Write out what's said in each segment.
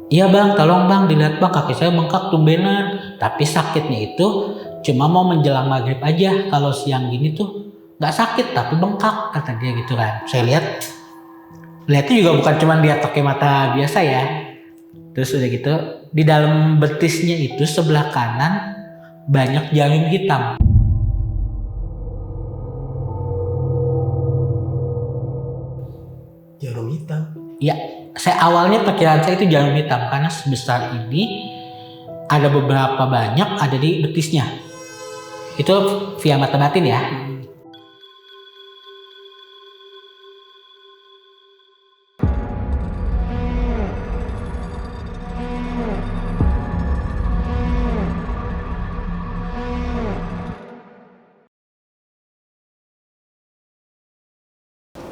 Iya bang, tolong bang, dilihat bang, kaki saya bengkak tumbenan. Tapi sakitnya itu cuma mau menjelang maghrib aja. Kalau siang gini tuh nggak sakit tapi bengkak, kata dia gitu kan. Saya lihatnya juga bukan cuma dia pakai mata biasa ya. Terus udah gitu, di dalam betisnya itu sebelah kanan banyak jarum hitam. Jarum hitam. Ya, awalnya perkiraan saya itu jarum hitam karena sebesar ini ada beberapa banyak ada di betisnya. Itu via mata batin ya.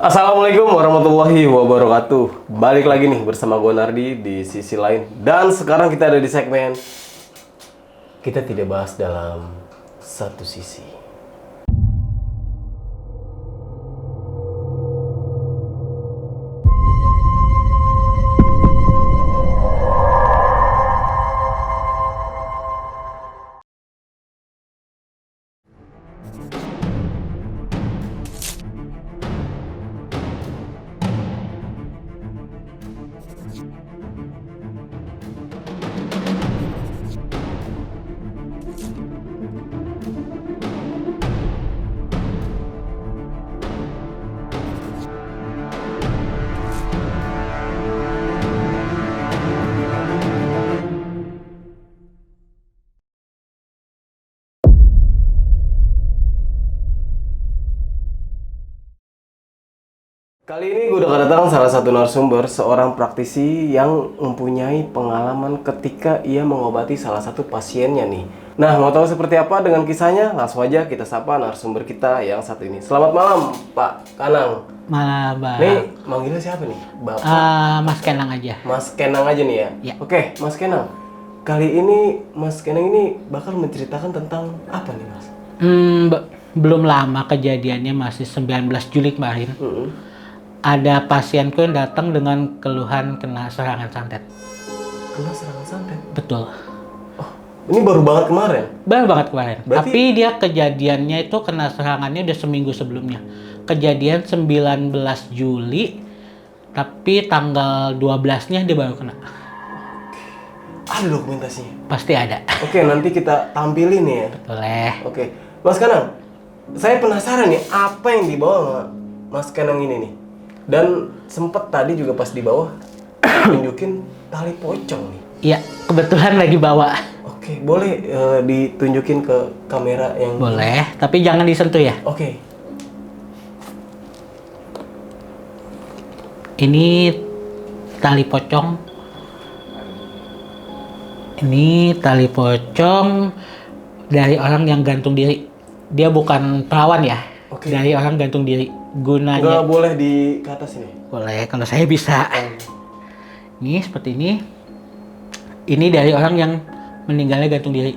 Assalamualaikum warahmatullahi wabarakatuh. Balik lagi nih bersama gue Nardi di sisi lain. Dan sekarang kita ada di segmen kita tidak bahas dalam satu sisi. Kali ini gue udah kedatangan salah satu narasumber, seorang praktisi yang mempunyai pengalaman ketika ia mengobati salah satu pasiennya nih. Nah, mau tahu seperti apa dengan kisahnya? Langsung aja kita sapa narasumber kita yang satu ini. Selamat malam, Pak Kanang. Malah bang. Nih, manggilnya siapa nih? Bapak? Mas Kenang aja. Mas Kenang aja nih ya? Ya. Oke, Mas Kenang. Kali ini Mas Kenang ini bakal menceritakan tentang apa nih, Mas? Belum lama kejadiannya, masih 19 Juli kemarin. Ada pasienku yang datang dengan keluhan kena serangan santet. Kena serangan santet? Betul. Oh, ini baru banget kemarin? Baru banget kemarin. Berarti... Tapi dia kejadiannya itu kena serangannya udah seminggu sebelumnya. Kejadian 19 Juli, tapi tanggal 12-nya dia baru kena. Ada dokumentasinya? Pasti ada. Oke, nanti kita tampilin ya. Boleh. Oke, Mas Kanang, saya penasaran nih apa yang dibawa Mas Kanang ini nih. Dan sempet tadi juga pas di bawah tunjukin tali pocong nih. Iya, kebetulan lagi bawa. Oke, boleh ditunjukin ke kamera yang... Boleh, tapi jangan disentuh ya. Oke. Ini tali pocong. Ini tali pocong dari orang yang gantung diri. Dia bukan perawan ya. Oke. Dari orang gantung diri. Gunanya nggak boleh di ke atas ini? boleh, kalau saya bisa. Ini seperti ini. Ini dari orang yang meninggalnya gantung diri.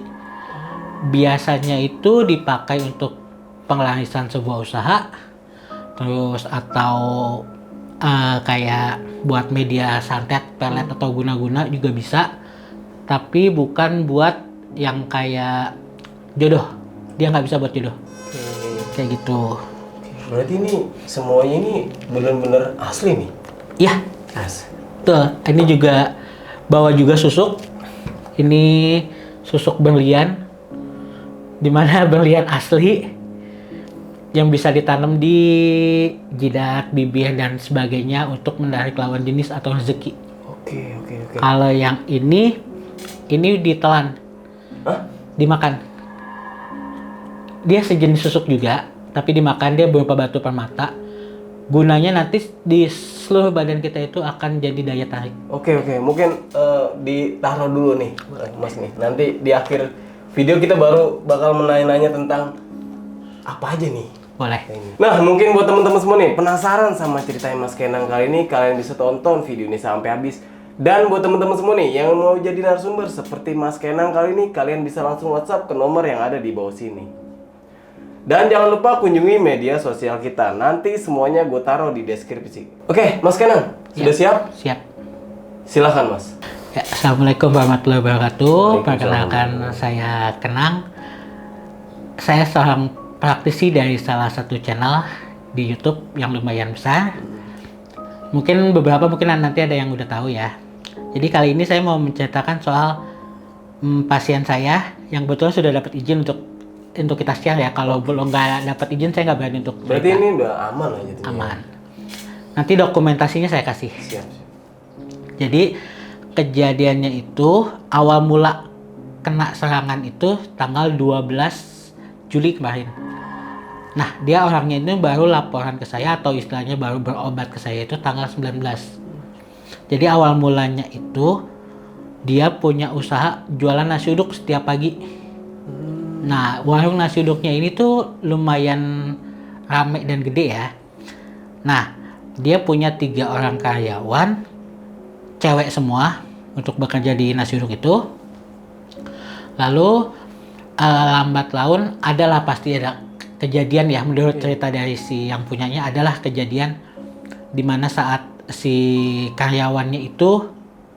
Biasanya itu dipakai untuk penglarisan sebuah usaha, terus atau kayak buat media santet, pelet atau guna-guna juga bisa. Tapi bukan buat yang kayak jodoh. Dia nggak bisa buat jodoh. Kayak gitu. Berarti ini semuanya ini bener-bener asli nih? Iya. Tuh, ini juga bawa juga susuk. Ini susuk berlian. Dimana berlian asli yang bisa ditanam di jidat, bibir dan sebagainya untuk menarik lawan jenis atau rezeki. Oke. Kalau yang ini ditelan. Hah? Dimakan. Dia sejenis susuk juga, tapi dimakan, dia berupa batu permata. Gunanya nanti di seluruh badan kita itu akan jadi daya tarik. Oke. Mungkin ditaruh dulu nih, Mas nih. Nanti di akhir video kita baru bakal menanya-nanya tentang apa aja nih. Boleh. Nah, mungkin buat teman-teman semua nih penasaran sama ceritanya Mas Kenang kali ini, kalian bisa tonton video ini sampai habis. Dan buat teman-teman semua nih yang mau jadi narasumber seperti Mas Kenang kali ini, kalian bisa langsung WhatsApp ke nomor yang ada di bawah sini. Dan jangan lupa kunjungi media sosial kita. Nanti semuanya gue taruh di deskripsi. Oke, Mas Kenang, sudah siap? Siap. Silahkan, Mas. Ya, Assalamualaikum warahmatullahi wabarakatuh. Waalaikumsalam. Perkenalkan, saya Kenang. Saya seorang praktisi dari salah satu channel di YouTube yang lumayan besar. Mungkin nanti ada yang udah tahu ya. Jadi kali ini saya mau menceritakan soal pasien saya yang betul sudah dapat izin untuk kita share ya. Kalau belum nggak dapat izin saya nggak berani untuk cerita. Berarti ini udah aman lah gitu. Aman. Nanti dokumentasinya saya kasih. Siap. Jadi kejadiannya itu awal mula kena serangan itu tanggal 12 Juli kemarin. Nah, dia orangnya ini baru laporan ke saya atau istilahnya baru berobat ke saya itu tanggal 19. Jadi awal mulanya itu dia punya usaha jualan nasi uduk setiap pagi. Nah, warung nasi uduknya ini tuh lumayan rame dan gede ya. Nah, dia punya 3 orang karyawan, cewek semua, untuk bekerja di nasi uduk itu. Lalu lambat laun adalah pasti ada kejadian ya, menurut cerita dari si yang punyanya adalah kejadian dimana saat si karyawannya itu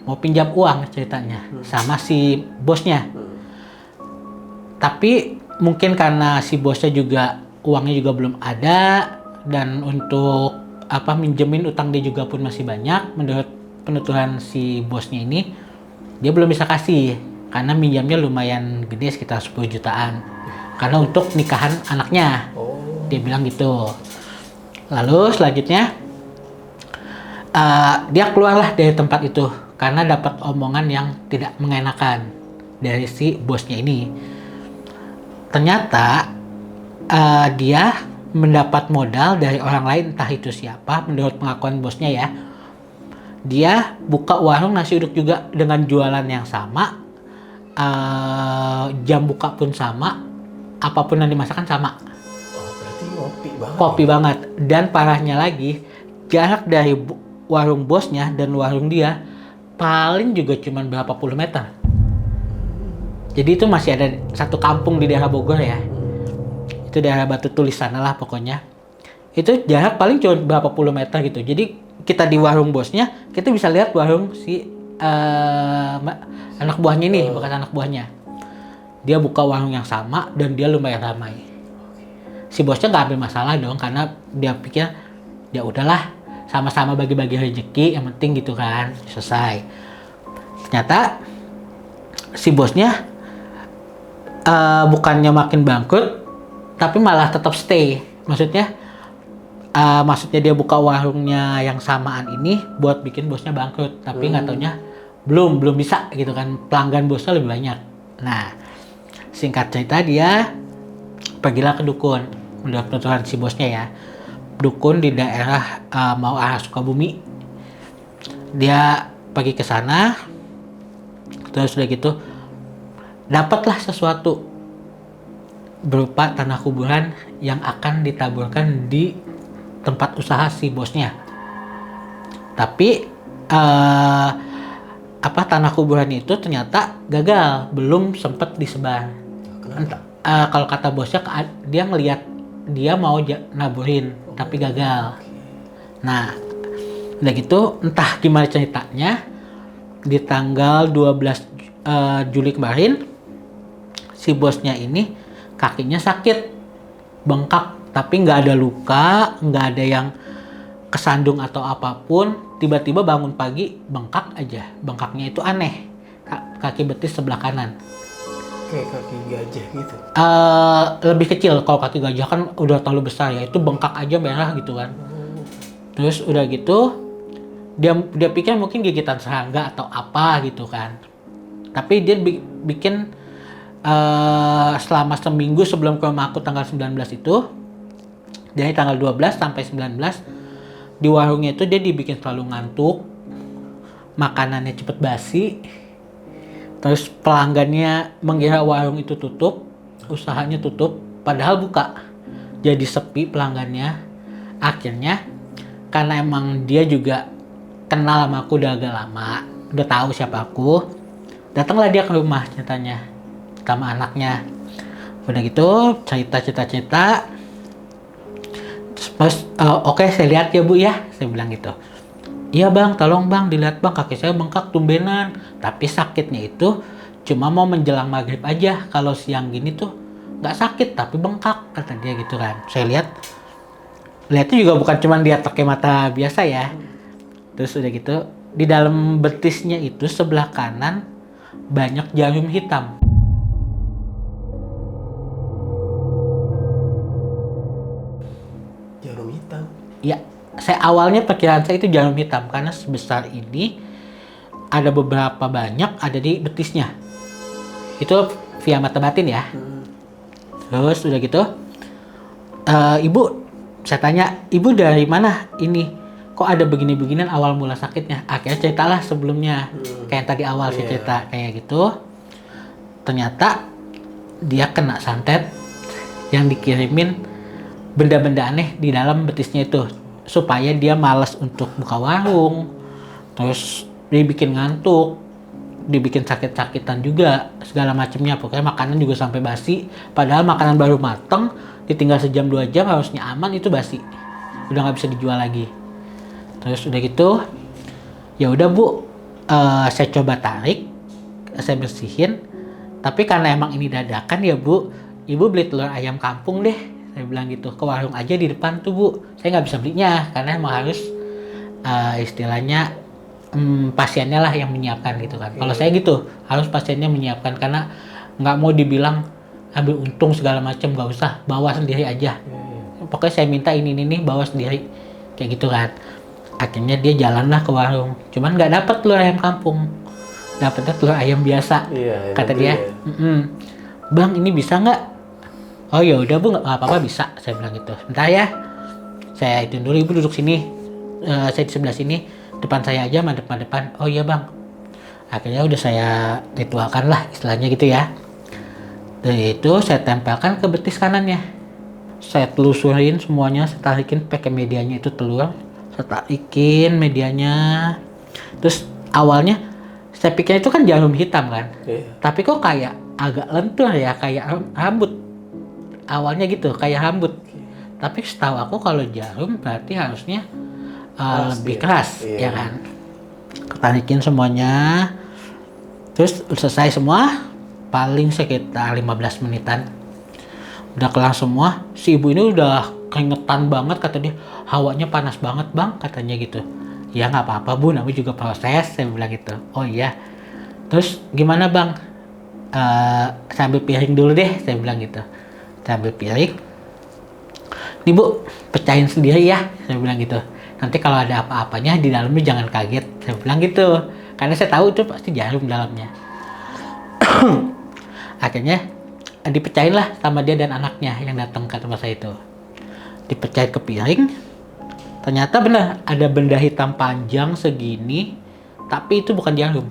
mau pinjam uang ceritanya sama si bosnya. Tapi mungkin karena si bosnya juga uangnya juga belum ada dan untuk minjemin utang dia juga pun masih banyak, menurut penuturan si bosnya ini dia belum bisa kasih karena minjamnya lumayan gede sekitar 10 jutaan karena untuk nikahan anaknya. Dia bilang gitu. Lalu selanjutnya dia keluarlah dari tempat itu karena dapat omongan yang tidak mengenakan dari si bosnya ini. Ternyata dia mendapat modal dari orang lain, entah itu siapa, menurut pengakuan bosnya ya. Dia buka warung nasi uduk juga dengan jualan yang sama, jam buka pun sama, apapun yang dimasakkan sama. Oh, berarti ngopi banget. Kopi banget. Dan parahnya lagi, jarak dari warung bosnya dan warung dia paling juga cuma berapa puluh meter. Jadi itu masih ada satu kampung di daerah Bogor ya. Itu daerah Batu Tulis sana lah pokoknya. Itu jarak paling cuma berapa puluh meter gitu. Jadi kita di warung bosnya, kita bisa lihat warung si anak buahnya ini, bekas anak buahnya. Dia buka warung yang sama dan dia lumayan ramai. Si bosnya nggak ambil masalah dong karena dia pikir ya udahlah sama-sama bagi-bagi rezeki, yang penting gitu kan, selesai. Ternyata si bosnya bukannya makin bangkrut, tapi malah tetap stay. Maksudnya dia buka warungnya yang samaan ini buat bikin bosnya bangkrut, tapi nggak taunya belum bisa gitu kan, pelanggan bosnya lebih banyak. Nah, singkat cerita dia pergilah ke dukun, menurut penuturan si bosnya ya, dukun di daerah mau arah Sukabumi. Dia pergi ke sana, terus udah gitu dapatlah sesuatu berupa tanah kuburan yang akan ditaburkan di tempat usaha si bosnya. Tapi tanah kuburan itu ternyata gagal, belum sempat disebar. Kalau kata bosnya dia ngelihat dia mau naburin tapi gagal. Nah, udah gitu entah gimana ceritanya di tanggal 12 Juli kemarin si bosnya ini kakinya sakit, bengkak. Tapi nggak ada luka, nggak ada yang kesandung atau apapun. Tiba-tiba bangun pagi bengkak aja. Bengkaknya itu aneh. Kaki betis sebelah kanan. Kayak kaki gajah gitu. Lebih kecil. Kalau kaki gajah kan udah terlalu besar ya. Itu bengkak aja merah gitu kan. Terus udah gitu dia pikir mungkin gigitan serangga atau apa gitu kan. Tapi dia bikin selama seminggu sebelum ke rumah aku tanggal 19 itu, dari tanggal 12 sampai 19 di warungnya itu dia dibikin selalu ngantuk, makanannya cepet basi, terus pelanggannya mengira warung itu tutup, usahanya tutup, padahal buka, jadi sepi pelanggannya. Akhirnya karena emang dia juga kenal sama aku udah agak lama, udah tahu siapa aku, datanglah dia ke rumah ceritanya sama anaknya. Udah gitu cerita. Terus oke, saya lihat ya Bu ya, saya bilang gitu. Iya bang, tolong bang, dilihat bang, kaki saya bengkak tumbenan. Tapi sakitnya itu cuma mau menjelang maghrib aja. Kalau siang gini tuh nggak sakit tapi bengkak, kata dia gitu kan. Saya lihatnya juga bukan cuma dia pakai mata biasa ya. Terus udah gitu, di dalam betisnya itu sebelah kanan banyak jarum hitam. Jarum hitam. Ya, saya awalnya perkiraan saya itu jarum hitam karena sebesar ini ada beberapa banyak ada di betisnya. Itu via mata batin ya. Terus udah gitu, ibu, saya tanya, ibu dari mana ini? Kok ada begini-beginian awal mula sakitnya? Akhirnya ceritalah sebelumnya, kayak yang tadi awal saya cerita kayak gitu. Ternyata dia kena santet yang dikirimin benda-benda aneh di dalam betisnya itu supaya dia malas untuk buka warung, terus dibikin ngantuk, dibikin sakit-sakitan juga segala macamnya. Pokoknya makanan juga sampai basi, padahal makanan baru mateng ditinggal sejam 2 jam harusnya aman, itu basi, udah nggak bisa dijual lagi. Terus udah gitu ya udah bu, saya coba tarik, saya bersihin, tapi karena emang ini dadakan ya bu, ibu beli telur ayam kampung deh, saya bilang gitu, ke warung aja di depan tuh bu. Saya nggak bisa belinya karena emang harus istilahnya pasiennya lah yang menyiapkan gitu kan. Kalau saya gitu harus pasiennya menyiapkan karena nggak mau dibilang ambil untung segala macam, nggak usah, bawa sendiri aja. Pokoknya saya minta ini bawa sendiri kayak gitu kan. Akhirnya dia jalanlah ke warung, cuman nggak dapat telur ayam kampung, dapetnya telur ayam biasa. Kata dia, bang ini bisa nggak? Oh ya udah bu, nggak apa-apa, bisa, saya bilang gitu. Bentar ya, saya itu dulu, ibu duduk sini, saya di sebelah sini, depan saya aja, madep depan. Oh iya bang. Akhirnya udah saya ritualkan lah istilahnya gitu ya. Dari itu saya tempelkan ke betis kanannya, saya telusurin semuanya, saya tarikin pakai medianya itu telur, saya tarikin medianya. Terus awalnya saya pikir itu kan jarum hitam kan, tapi kok kayak agak lentur ya, kayak rambut. Awalnya gitu, kayak rambut. Tapi setahu aku kalau jarum berarti harusnya lebih keras, ya kan. Tarikin semuanya, terus selesai semua, paling sekitar 15 menitan. Udah kelar semua, si ibu ini udah keringetan banget, kata dia, hawanya panas banget bang, katanya gitu. Ya nggak apa-apa bu, namanya juga proses, saya bilang gitu. Oh iya, terus gimana bang? Saya ambil piring dulu deh, saya bilang gitu. Saya ambil piring, nih bu, pecahin sendiri ya, saya bilang gitu. Nanti kalau ada apa-apanya di dalamnya jangan kaget, saya bilang gitu. Karena saya tahu itu pasti jarum dalamnya. Akhirnya dipecahin lah sama dia dan anaknya yang datang ke tempat saya itu. Dipecahin ke piring, ternyata benar ada benda hitam panjang segini, tapi itu bukan jarum.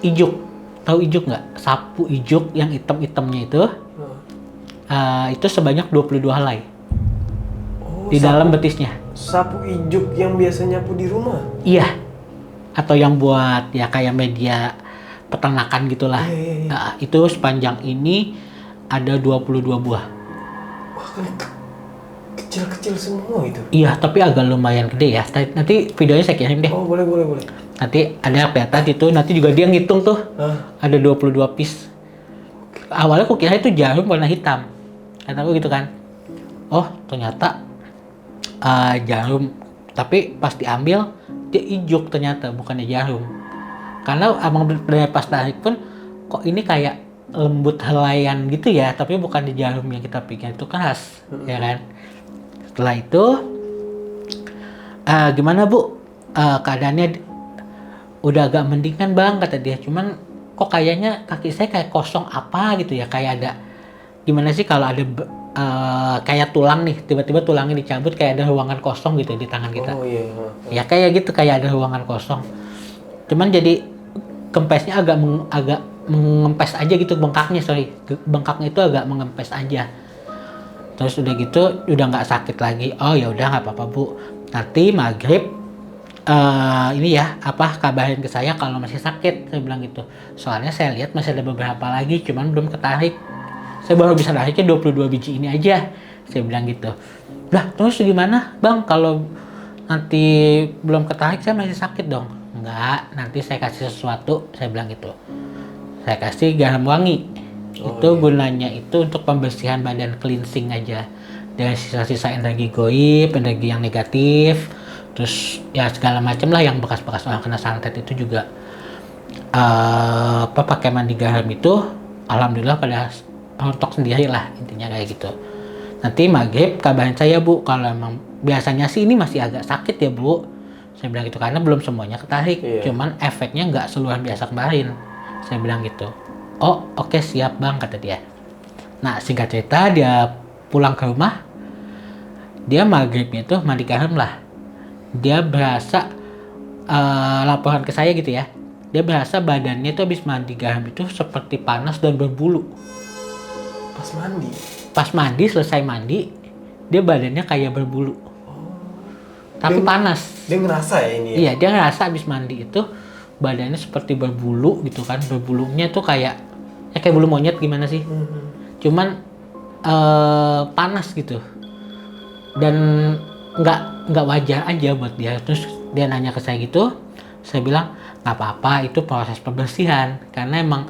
Ijuk, tahu ijuk nggak? Sapu ijuk yang hitam-hitamnya itu sebanyak 22 helai di dalam betisnya. Sapu ijuk yang biasa nyapu di rumah? Iya, atau yang buat ya kayak media peternakan gitulah. Nah, itu sepanjang ini ada 22 buah. Wah, kan kecil-kecil semua itu. Iya, tapi agak lumayan gede ya. Nanti videonya saya kirim deh. Oh, boleh. Nanti ada kelihatan itu, nanti juga dia ngitung tuh. Ada 22 piece. Awalnya aku kira itu jarum warna hitam. Kata aku gitu kan. Oh, ternyata jarum. Tapi pas diambil, dia ijuk ternyata, bukannya jarum. Karena abang pas tarik pun kok ini kayak lembut helaian gitu ya, tapi bukan di jarum yang kita pikir itu keras, ya kan. Setelah itu gimana bu, keadaannya udah agak mendingan bang, kata dia. Cuman kok kayaknya kaki saya kayak kosong apa gitu ya, kayak ada gimana sih kalau ada kayak tulang nih, tiba-tiba tulangnya dicabut, kayak ada ruangan kosong gitu di tangan kita. Oh iya. Ya kayak gitu, kayak ada ruangan kosong. Cuman jadi kempesnya agak mengempes aja gitu, bengkaknya itu agak mengempes aja. Terus udah gitu udah nggak sakit lagi. Oh ya udah nggak apa-apa bu, nanti maghrib ini ya kabarin ke saya kalau masih sakit, saya bilang gitu. Soalnya saya lihat masih ada beberapa lagi, cuman belum ketarik. Saya baru bisa tariknya 22 biji ini aja, saya bilang gitu. Lah terus gimana bang kalau nanti belum ketarik saya masih sakit dong. Enggak, nanti saya kasih sesuatu, saya bilang gitu. Saya kasih garam wangi. Itu gunanya itu untuk pembersihan badan, cleansing aja. Dari sisa-sisa energi goib, energi yang negatif, terus ya segala macam lah yang bekas-bekas orang kena santet itu juga pakai mandi garam itu alhamdulillah pada rontok sendiri lah, intinya kayak gitu. Nanti maghrib kabarin saya Bu, kalau emang biasanya sih ini masih agak sakit ya Bu, saya bilang gitu, karena belum semuanya ketarik. Cuman efeknya nggak seluruh biasa kemarin, saya bilang gitu. Oh oke, siap Bang, kata dia. Nah singkat cerita dia pulang ke rumah, dia maghribnya tuh mandi garam lah. Dia berasa laporan ke saya gitu ya, dia berasa badannya tuh habis mandi garam itu seperti panas dan berbulu. Pas mandi selesai mandi, dia badannya kayak berbulu. Tapi dia, panas. Dia ngerasa ya ini ya? Iya, dia ngerasa habis mandi itu badannya seperti berbulu gitu kan. Berbulunya tuh kayak bulu monyet gimana sih? Cuman panas gitu. Dan nggak wajar aja buat dia. Terus dia nanya ke saya gitu, saya bilang nggak apa-apa, itu proses pembersihan. Karena emang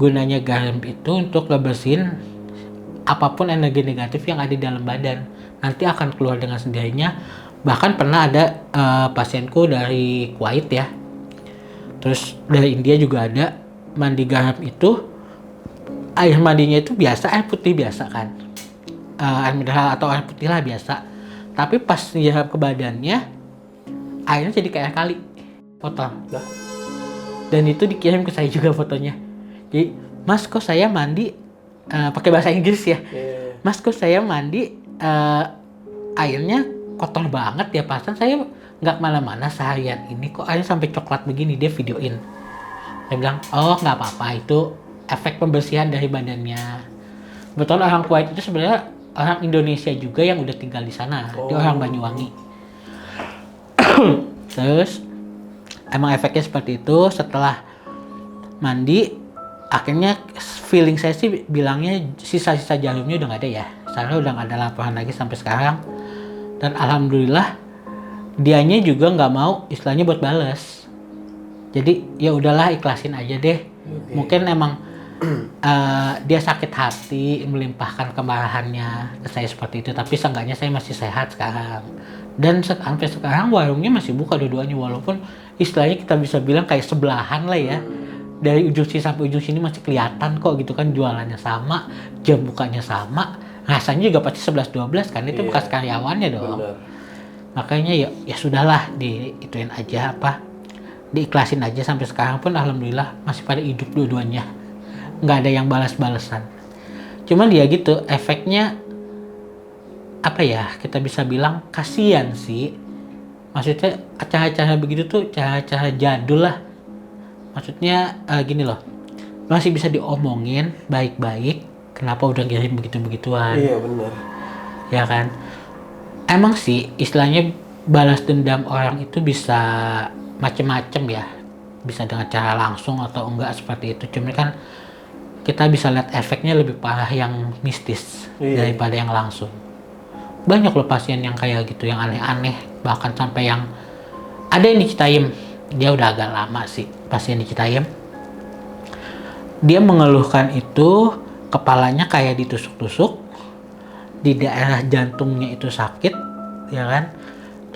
gunanya garam itu untuk ngebersihin apapun energi negatif yang ada di dalam badan. Nanti akan keluar dengan sendirinya. Bahkan pernah ada pasienku dari Kuwait ya, terus dari India juga ada, mandi garam itu air mandinya itu biasa, air putih biasa kan, air mineral atau air putih lah biasa. Tapi pas nyerap ke badannya, airnya jadi kayak air kali, kotor. Dan itu dikirim ke saya juga fotonya. Jadi, Mas kok saya mandi pakai bahasa Inggris ya? Mas kok saya mandi airnya kotor banget ya, pasan saya nggak kemana-mana seharian ini kok airnya sampai coklat begini. Dia videoin. Saya bilang, oh nggak apa-apa, itu efek pembersihan dari badannya. Betul, orang Kuwait itu sebenarnya orang Indonesia juga yang udah tinggal di sana. Dia orang Banyuwangi. Terus emang efeknya seperti itu. Setelah mandi, akhirnya feeling saya sih bilangnya sisa-sisa jarumnya udah nggak ada ya. Soalnya udah nggak ada laporan lagi sampai sekarang. Dan alhamdulillah dianya juga nggak mau istilahnya buat balas. Jadi ya udahlah, ikhlasin aja deh. Mungkin emang dia sakit hati melimpahkan kemarahannya ke saya seperti itu. Tapi seenggaknya saya masih sehat sekarang. Dan sampai sekarang warungnya masih buka dua-duanya, walaupun istilahnya kita bisa bilang kayak sebelahan lah ya. Dari ujung sini sampai ujung sini masih kelihatan kok gitu kan, jualannya sama, jam bukanya sama. Rasanya juga pasti 11-12 kan, itu bekas karyawannya dong. Bener. Makanya ya sudahlah, diituin aja diikhlasin aja. Sampai sekarang pun alhamdulillah masih pada hidup dua-duanya. Nggak ada yang balas-balasan. Cuman dia gitu, efeknya kita bisa bilang kasihan sih. Maksudnya acara-acara begitu tuh cara-cara jadul lah. Maksudnya gini loh, masih bisa diomongin baik-baik. Kenapa udah kirim begitu-begituan? Iya benar. Ya kan? Emang sih istilahnya balas dendam orang itu bisa macem-macem ya. Bisa dengan cara langsung atau enggak seperti itu. Cuma kan kita bisa lihat efeknya lebih parah yang mistis daripada yang langsung. Banyak loh pasien yang kayak gitu, yang aneh-aneh. Bahkan sampai yang ada yang di Citayam. Dia udah agak lama sih pasien di Citayam. Dia mengeluhkan itu kepalanya kayak ditusuk-tusuk, di daerah jantungnya itu sakit, ya kan?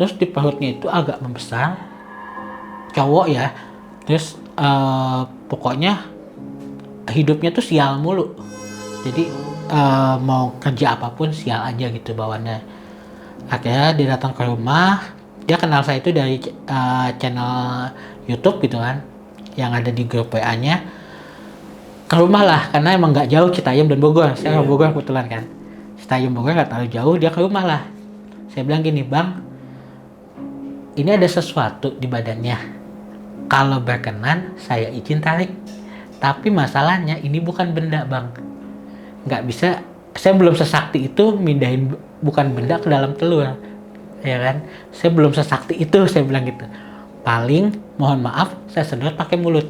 Terus di perutnya itu agak membesar, cowok ya. Terus pokoknya hidupnya tuh sial mulu. Jadi mau kerja apapun sial aja gitu bawaannya. Akhirnya dia datang ke rumah. Dia kenal saya itu dari channel YouTube gitu kan, yang ada di grup WA-nya. Ke rumah lah, karena emang nggak jauh Citayam dan Bogor. Saya orang Bogor kebetulan kan. Citayam Bogor nggak terlalu jauh, dia ke rumah lah. Saya bilang gini, Bang, ini ada sesuatu di badannya. Kalau berkenan, saya izin tarik. Tapi masalahnya ini bukan benda, Bang. Nggak bisa, saya belum sesakti itu mindahin bukan benda ke dalam telur. Ya kan? Saya belum sesakti itu, saya bilang gitu. Paling, mohon maaf, saya sedot pakai mulut.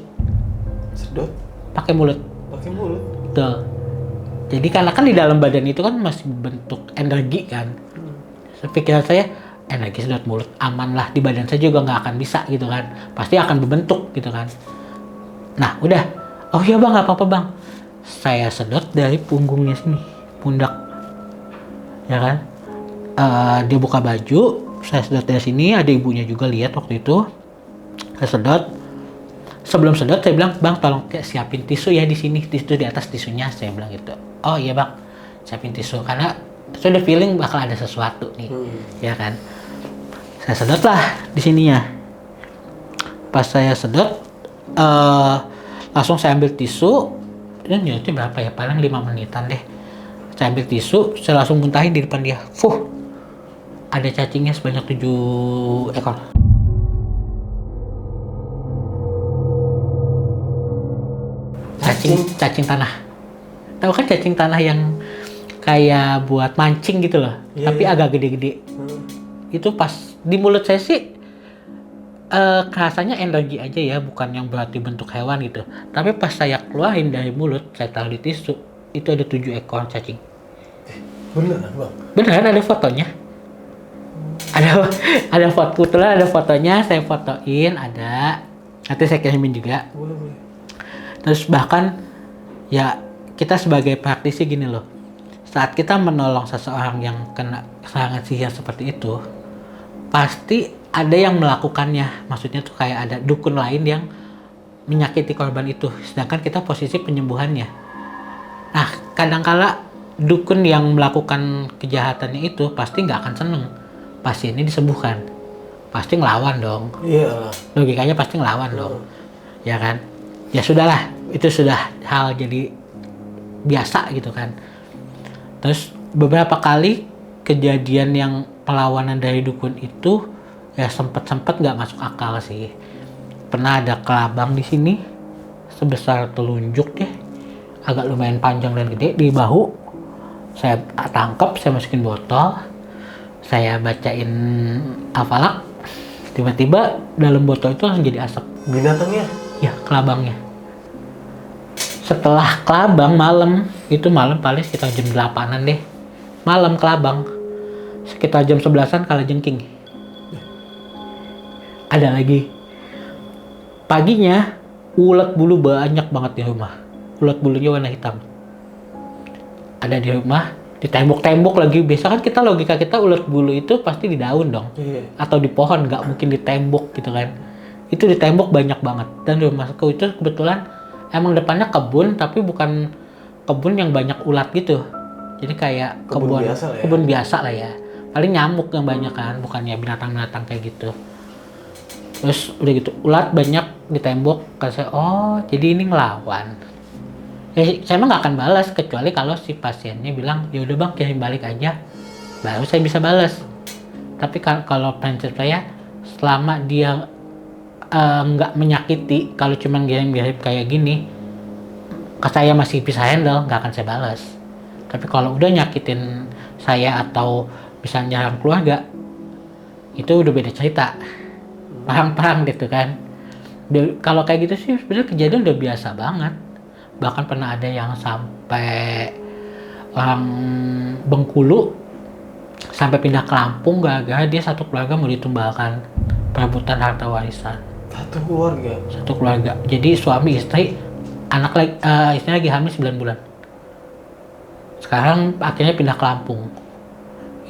Sedot? Pakai mulut. Betul. Jadi karena kan di dalam badan itu kan masih bentuk energi kan. Pikiran saya, energi sedot mulut aman lah, di badan saya juga nggak akan bisa gitu kan, pasti akan berbentuk gitu kan. Nah udah, oh iya bang nggak apa-apa bang, saya sedot dari punggungnya sini, pundak, ya kan. Dia buka baju, saya sedot dari sini, ada ibunya juga lihat waktu itu, saya sedot. Sebelum sedot saya bilang, bang tolong siapin tisu ya di sini, tisu di atas tisunya, saya bilang gitu. Oh iya bang, siapin tisu, karena saya udah feeling bakal ada sesuatu nih, ya kan. Saya sedot lah di sininya. Pas saya sedot, langsung saya ambil tisu. Ini menitnya berapa ya? Paling 5 menitan deh. Saya ambil tisu, saya langsung muntahin di depan dia. Ada cacingnya sebanyak 7 ekor. Cacing tanah. Tahu kan cacing tanah yang kayak buat mancing gitu loh, tapi agak gede-gede. Itu pas di mulut saya sih rasanya energi aja ya, bukan yang berarti bentuk hewan gitu. Tapi pas saya keluarin dari mulut, saya taruh di tisu, itu ada 7 ekor cacing. Beneran bang? Beneran, ada fotonya. Ada foto, kebetulan ada fotonya, saya fotoin, ada. Nanti saya kirimin juga. Boleh. Terus bahkan ya kita sebagai praktisi gini loh, saat kita menolong seseorang yang kena serangan sihir seperti itu, pasti ada yang melakukannya. Maksudnya tuh kayak ada dukun lain yang menyakiti korban itu, sedangkan kita posisi penyembuhannya. Nah kadangkala dukun yang melakukan kejahatannya itu pasti nggak akan seneng pasiennya disembuhkan, pasti ngelawan dong. Iya. Logikanya pasti ngelawan dong, ya kan. Ya sudahlah, itu sudah hal jadi biasa gitu kan. Terus beberapa kali kejadian yang perlawanan dari dukun itu ya sempet nggak masuk akal sih. Pernah ada kelabang di sini sebesar telunjuk deh, agak lumayan panjang dan gede di bahu. Saya tangkap, saya masukin botol, saya bacain hafalak, tiba-tiba dalam botol itu langsung jadi asap. Binatangnya? Ya, kelabangnya. Setelah kelabang malam, itu malam paling sekitar jam 8-an deh. Malam kelabang. Sekitar jam 11-an kalajengking. Ada lagi. Paginya, ulat bulu banyak banget di rumah. Ulat bulunya warna hitam. Ada di rumah, di tembok-tembok lagi. Biasa kan kita, logika kita ulat bulu itu pasti di daun dong. Atau di pohon, nggak mungkin di tembok gitu kan. Itu di tembok banyak banget. Dan di rumahku itu kebetulan emang depannya kebun, tapi bukan kebun yang banyak ulat gitu. Jadi kayak kebun biasa lah ya. Paling nyamuk yang banyak kan, bukannya binatang-binatang kayak gitu. Terus udah gitu, ulat banyak di tembok. Kata saya, oh jadi ini ngelawan. Ya, saya emang nggak akan balas kecuali kalau si pasiennya bilang, ya udah bang kirim balik aja, baru saya bisa balas. Tapi kalau prinsip saya, selama dia nggak menyakiti, kalau cuma gini-gini kayak gini, saya masih bisa handle, nggak akan saya balas. Tapi kalau udah nyakitin saya atau misalnya nyerang keluarga, itu udah beda cerita, perang gitu kan. Kalau kayak gitu sih sebenarnya kejadian udah biasa banget. Bahkan pernah ada yang sampai orang Bengkulu sampai pindah ke Lampung gara-gara dia satu keluarga mau ditumbalkan perebutan harta warisan. Satu keluarga. Jadi suami istri, istrinya lagi hamil 9 bulan. Sekarang akhirnya pindah ke Lampung.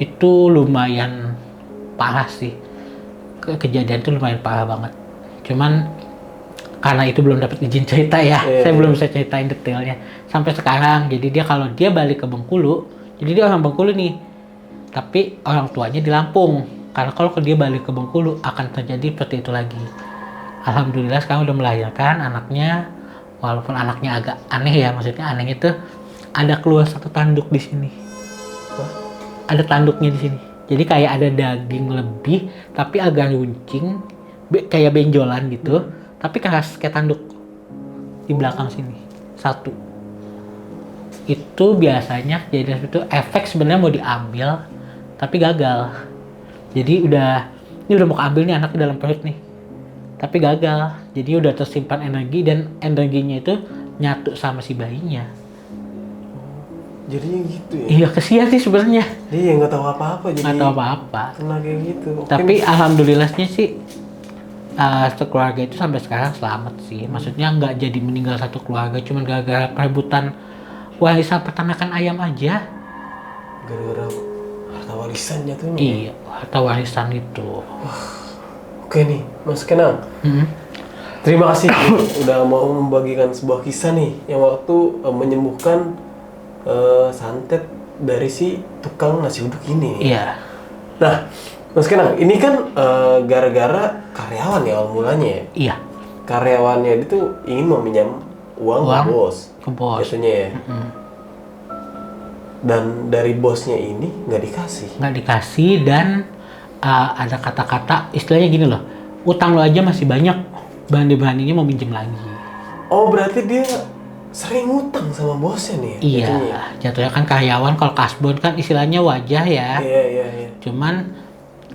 Itu lumayan parah sih. Kejadian itu lumayan parah banget. Cuman karena itu belum dapat izin cerita ya, saya belum bisa ceritain detailnya sampai sekarang. Jadi dia kalau dia balik ke Bengkulu, jadi dia orang Bengkulu nih, tapi orang tuanya di Lampung. Karena kalau dia balik ke Bengkulu akan terjadi seperti itu lagi. Alhamdulillah sekarang udah melahirkan anaknya, walaupun anaknya agak aneh ya, maksudnya anehnya tuh ada keluar satu tanduk di sini. Ada tanduknya di sini. Jadi kayak ada daging lebih, tapi agak runcing, kayak benjolan gitu, tapi keras kayak tanduk di belakang sini. Satu. Itu biasanya jadi itu efek sebenarnya mau diambil, tapi gagal. Jadi ini udah mau keambil nih anaknya dalam perut nih, tapi gagal. Jadi udah tersimpan energi dan energinya itu nyatu sama si bayinya. Jadinya gitu ya. Iya kesian sih sebenarnya. Dia nggak tahu apa-apa jadi. Nggak tahu apa-apa. Kena kayak gitu. Oke. Tapi alhamdulillahnya sih sekeluarga itu sampai sekarang selamat sih. Maksudnya nggak jadi meninggal satu keluarga cuma gara-gara perebutan warisan peternakan ayam aja. Gara-gara harta warisan jatuhnya. Iya, harta warisan itu. Oke nih, Mas Kenang. Terima kasih udah mau membagikan sebuah kisah nih yang waktu menyembuhkan santet dari si tukang nasi uduk ini. Iya. Nah, Mas Kenang, ini kan gara-gara karyawan ya awal mulanya ya. Iya. Karyawannya itu ingin meminjam uang ke bos. Ke bos. Biasanya ya. Dan dari bosnya ini nggak dikasih. Nggak dikasih dan ada kata-kata istilahnya gini loh, utang lo aja masih banyak, berani-beraninya mau minjem lagi. Oh, berarti dia sering ngutang sama bosnya nih? Iya, jatuhnya kan karyawan, kalau kasbon kan istilahnya wajah ya. Iya. Cuman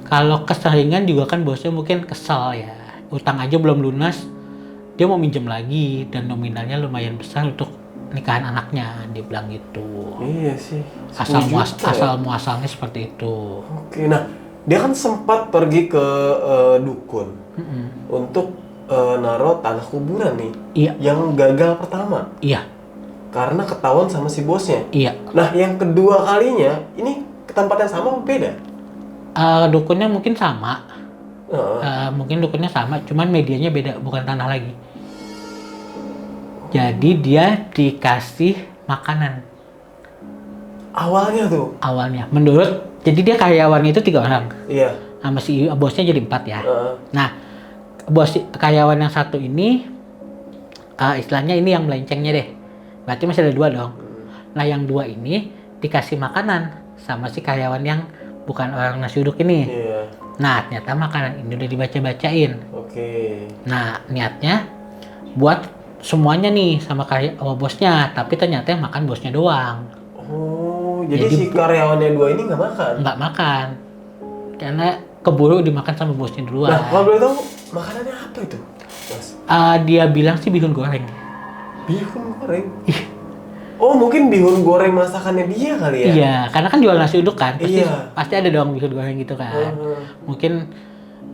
kalau keseringan juga kan bosnya mungkin kesel ya. Utang aja belum lunas, dia mau minjem lagi dan nominalnya lumayan besar untuk nikahan anaknya, dia bilang gitu. Iya sih. Asal muasalnya seperti itu. Oke, nah dia kan sempat pergi ke dukun untuk naruh tanah kuburan nih. Iya. Yang gagal pertama. Iya. Karena ketahuan sama si bosnya. Iya. Nah, yang kedua kalinya ini ke tempat yang sama apa beda? Dukunnya mungkin sama. Mungkin dukunnya sama, cuman medianya beda, bukan tanah lagi. Jadi dia dikasih makanan. Awalnya tuh? Awalnya, jadi dia karyawannya itu 3 orang. Iya. Sama si bosnya jadi 4 ya. Nah, karyawan yang satu ini, istilahnya ini yang melencengnya deh. Berarti masih ada 2 dong. Nah, yang 2 ini dikasih makanan sama si karyawan yang bukan orang nasi uduk ini. Iya. Nah, ternyata makanan ini udah dibaca-bacain. Oke. Nah, niatnya buat semuanya nih sama bosnya, tapi ternyata yang makan bosnya doang. Oh, jadi si karyawannya 2 ini nggak makan? Nggak makan, karena keburu dimakan sama bosnya duluan. Nah, kalau boleh tahu makanannya apa itu, Mas? Dia bilang sih bihun goreng. Bihun goreng? Oh, mungkin bihun goreng masakannya dia kali ya? Iya, karena kan jual nasi uduk kan, pasti ada dong bihun goreng gitu kan. Mungkin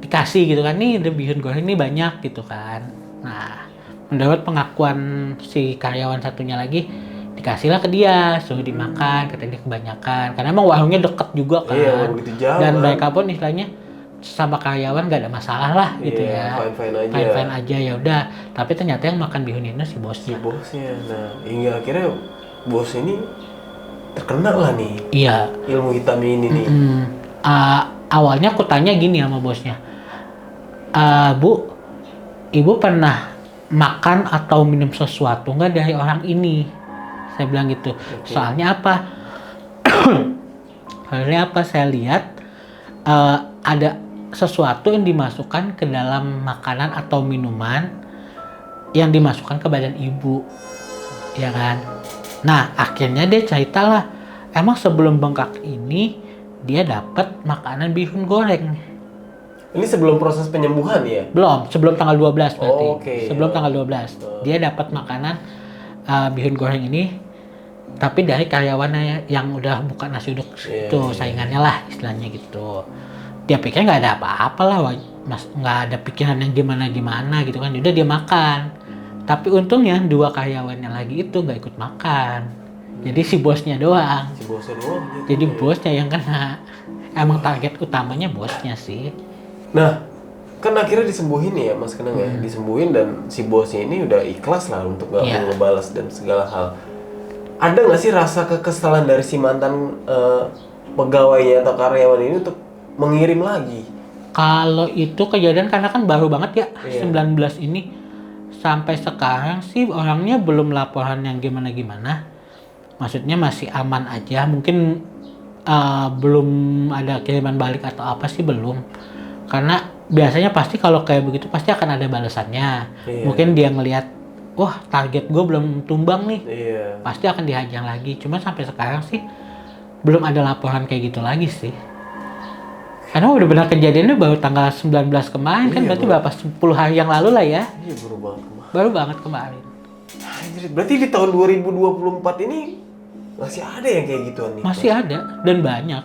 dikasih gitu kan, nih ada bihun goreng nih banyak gitu kan. Nah, mendapat pengakuan si karyawan satunya lagi, dikasihlah ke dia, suruh dimakan, katanya kebanyakan. Karena emang warungnya deket juga kan. Iya, begitu jauh. Dan mereka pun istilahnya sama karyawan gak ada masalah lah gitu ya. Fine aja ya udah. Tapi ternyata yang makan bihun ini si bosnya. Nah, hingga akhirnya bos ini terkena lah nih. Iya. Ilmu hitam ini nih. Awalnya aku tanya gini sama bosnya, Bu, ibu pernah makan atau minum sesuatu nggak dari orang ini? Saya bilang gitu. Soalnya apa? Soalnya apa? Saya lihat ada sesuatu yang dimasukkan ke dalam makanan atau minuman yang dimasukkan ke badan ibu, ya kan? Nah, akhirnya dia ceritalah, emang sebelum bengkak ini dia dapat makanan bihun goreng. Ini sebelum proses penyembuhan ya? Belum, sebelum tanggal 12 berarti. Sebelum tanggal 12. Dia dapat makanan bihun goreng ini, tapi dari karyawannya yang udah buka nasi uduk itu, saingannya lah istilahnya gitu. Dia pikir nggak ada apa-apa lah, nggak ada pikiran yang gimana-gimana gitu kan. Udah dia makan. Tapi untungnya 2 karyawannya lagi itu nggak ikut makan. Jadi si bosnya doang. Jadi bosnya yang kena. Emang target utamanya bosnya sih. Nah, kan akhirnya disembuhin ya Mas Kenang ya, disembuhin dan si bosnya ini udah ikhlas lah untuk gak mau ngebalas dan segala hal. Ada nggak sih rasa kekesalan dari si mantan pegawainya atau karyawan ini untuk mengirim lagi? Kalau itu kejadian karena kan baru banget ya, 19 ini. Sampai sekarang sih orangnya belum laporan yang gimana-gimana. Maksudnya masih aman aja, mungkin belum ada kiriman balik atau apa sih belum. Karena biasanya pasti kalau kayak begitu pasti akan ada balasannya. Mungkin dia ngelihat, wah target gue belum tumbang nih, pasti akan dihajar lagi. Cuma sampai sekarang sih belum ada laporan kayak gitu lagi sih. Karena udah benar kejadiannya baru tanggal 19 kemarin kan, berarti berapa 10 hari yang lalu lah ya. Iya, baru banget kemarin. Baru banget kemarin. Berarti di tahun 2024 ini Masih ada yang kayak gituan nih? Masih ada dan banyak.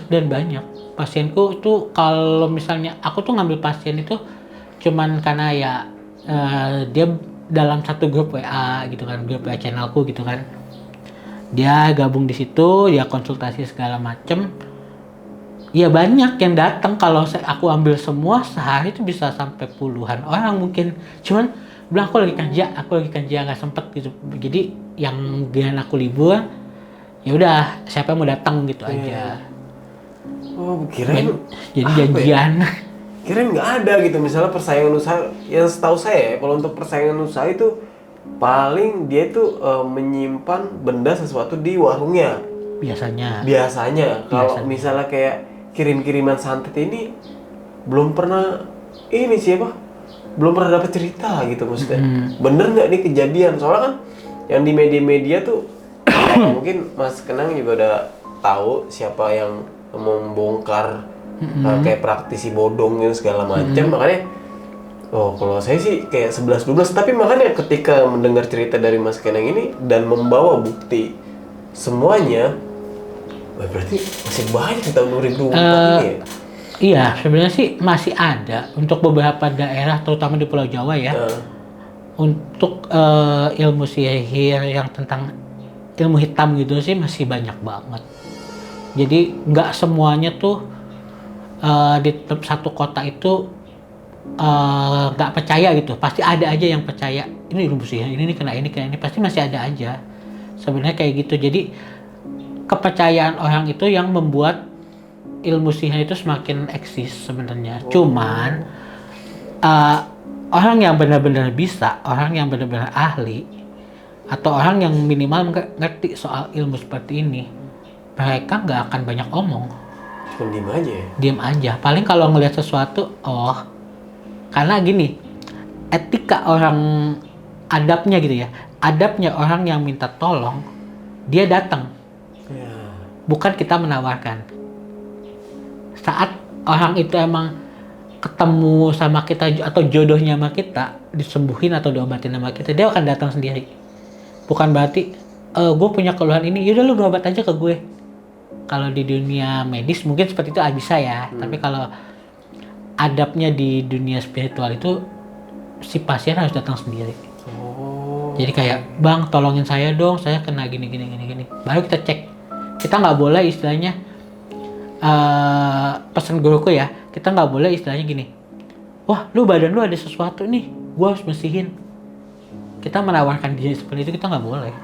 Dan banyak. Pasienku tuh kalau misalnya aku tuh ngambil pasien itu cuman karena ya dia dalam satu grup WA gitu kan, grup WA channelku gitu kan. Dia gabung di situ, dia konsultasi segala macem. Ya banyak yang datang. Kalau aku ambil semua sehari itu bisa sampai puluhan orang mungkin. Cuman bilang aku lagi kerja nggak sempet gitu. Jadi yang gian aku libur, ya udah siapa yang mau datang gitu aja. Oh, kirain Jadi apa ya? janjian. Kirain nggak ada gitu, misalnya persaingan usaha. Yang setahu saya ya, kalau untuk persaingan usaha itu paling dia itu menyimpan benda sesuatu di warungnya. Biasanya. Kalau misalnya kayak kirim-kiriman santet ini belum pernah ini siapa? Belum pernah dapat cerita gitu maksudnya. Bener nggak nih kejadian? Soalnya kan yang di media-media tuh mungkin Mas Kenang juga udah tahu siapa yang membongkar kayak praktisi bodong gitu segala macam. Makanya kalau saya sih kayak 11-12, tapi makanya ketika mendengar cerita dari Mas Kenang ini dan membawa bukti semuanya, berarti masih banyak di tahun 2024 ini ya? Iya, sebenarnya sih masih ada untuk beberapa daerah, terutama di Pulau Jawa ya. Untuk ilmu sihir yang tentang ilmu hitam gitu sih masih banyak banget. Jadi nggak semuanya tuh di satu kota itu nggak percaya gitu. Pasti ada aja yang percaya. Ini ilmu sihir, ini kena ini, pasti masih ada aja. Sebenarnya kayak gitu. Jadi kepercayaan orang itu yang membuat ilmu sihir itu semakin eksis sebenarnya. Cuman orang yang benar-benar bisa, orang yang benar-benar ahli, atau orang yang minimal ngerti soal ilmu seperti ini, mereka nggak akan banyak omong. Cuma diem aja ya? Diem aja. Paling kalau ngelihat sesuatu, karena gini, etika orang, adabnya gitu ya, adabnya orang yang minta tolong, dia datang. Bukan kita menawarkan. Saat orang itu emang ketemu sama kita atau jodohnya sama kita, disembuhin atau diobatin sama kita, dia akan datang sendiri. Bukan berarti gue punya keluhan ini, yaudah lu berobat aja ke gue. Kalau di dunia medis mungkin seperti itu bisa ya. Tapi kalau adabnya di dunia spiritual itu si pasien harus datang sendiri. Jadi kayak, bang tolongin saya dong, saya kena gini. Baru kita cek. Kita nggak boleh istilahnya pesan guruku ya, kita nggak boleh istilahnya gini, wah lu badan lu ada sesuatu nih, gua harus bersihin. Kita menawarkan diri seperti itu, kita nggak boleh.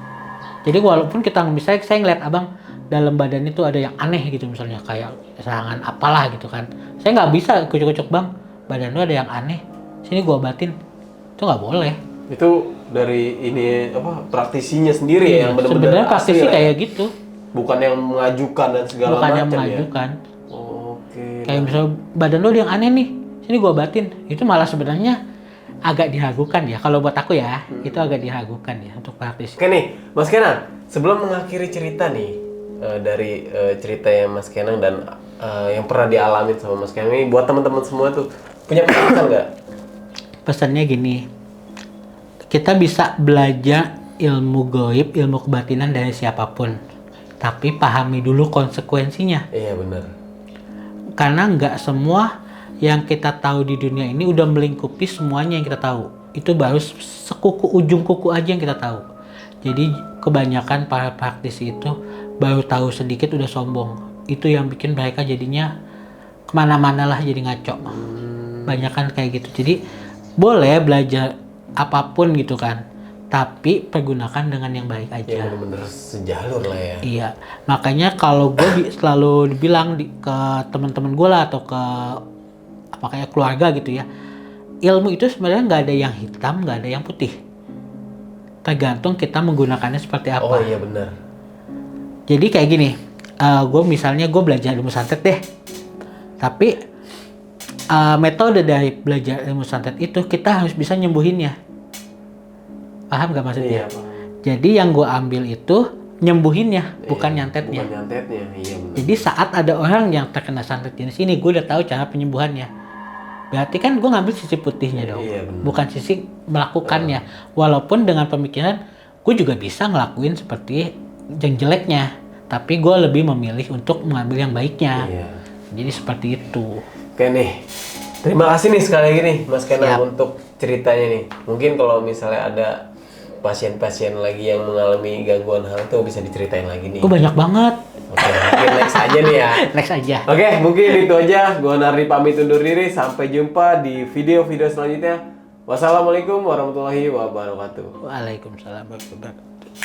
Jadi walaupun kita misalnya saya ngeliat abang dalam badan itu ada yang aneh gitu, misalnya kayak serangan apalah gitu kan, saya nggak bisa kucuk-kucuk, bang badan lu ada yang aneh, sini gua obatin. Itu nggak boleh. Itu dari ini praktisinya sendiri ya, yang benar-benar sebenarnya praktisi kayak gitu. Bukan yang mengajukan dan segala macam ya? Bukan yang mengajukan. Oke. Kayak misalnya badan lo ada yang aneh nih, sini gua obatin. Itu malah sebenarnya agak diragukan ya. Kalau buat aku ya, itu agak diragukan ya untuk praktisi. Oke nih, Mas Kenang, sebelum mengakhiri cerita nih dari cerita yang Mas Kenang dan yang pernah dialami sama Mas Kenang ini, buat teman-teman semua tuh punya pesan nggak? Pesannya gini, kita bisa belajar ilmu gaib, ilmu kebatinan dari siapapun. Tapi pahami dulu konsekuensinya. Iya benar. Karena nggak semua yang kita tahu di dunia ini udah melingkupi semuanya yang kita tahu. Itu baru ujung kuku aja yang kita tahu. Jadi kebanyakan para praktisi itu baru tahu sedikit udah sombong. Itu yang bikin mereka jadinya kemana-mana lah, jadi ngaco. Banyakan kayak gitu. Jadi boleh belajar apapun gitu kan, tapi pergunakan dengan yang baik aja. Ya bener-bener sejalur lah ya. Iya, makanya kalau gue selalu dibilang ke teman-teman gue lah atau ke kayak keluarga gitu ya, ilmu itu sebenarnya nggak ada yang hitam, nggak ada yang putih. Tergantung kita menggunakannya seperti apa. Oh iya benar. Jadi kayak gini, gue misalnya gue belajar ilmu santet deh, tapi metode dari belajar ilmu santet itu kita harus bisa nyembuhinnya. Paham gak maksudnya? Iya, paham. Jadi yang gue ambil itu nyembuhinnya, bukan nyantetnya. Bukan nyantetnya, iya benar. Jadi saat ada orang yang terkena santet jenis ini, gue udah tahu cara penyembuhannya. Berarti kan gue ngambil sisi putihnya dong, Iya, benar. bukan sisi melakukannya. Walaupun dengan pemikiran, gue juga bisa ngelakuin seperti yang jeleknya, tapi gue lebih memilih untuk mengambil yang baiknya. Iya. Jadi seperti itu. Oke nih. Terima kasih nih sekali lagi nih Mas Kenang Siap. untuk ceritanya nih. Mungkin kalau misalnya ada pasien-pasien lagi yang mengalami gangguan hal itu bisa diceritain lagi nih. Gue banyak banget. Oke, mungkin next aja nih ya. Next aja. Oke, mungkin itu aja. Gua Nardi pamit undur diri. Sampai jumpa di video-video selanjutnya. Wassalamualaikum warahmatullahi wabarakatuh. Waalaikumsalam warahmatullahi wabarakatuh.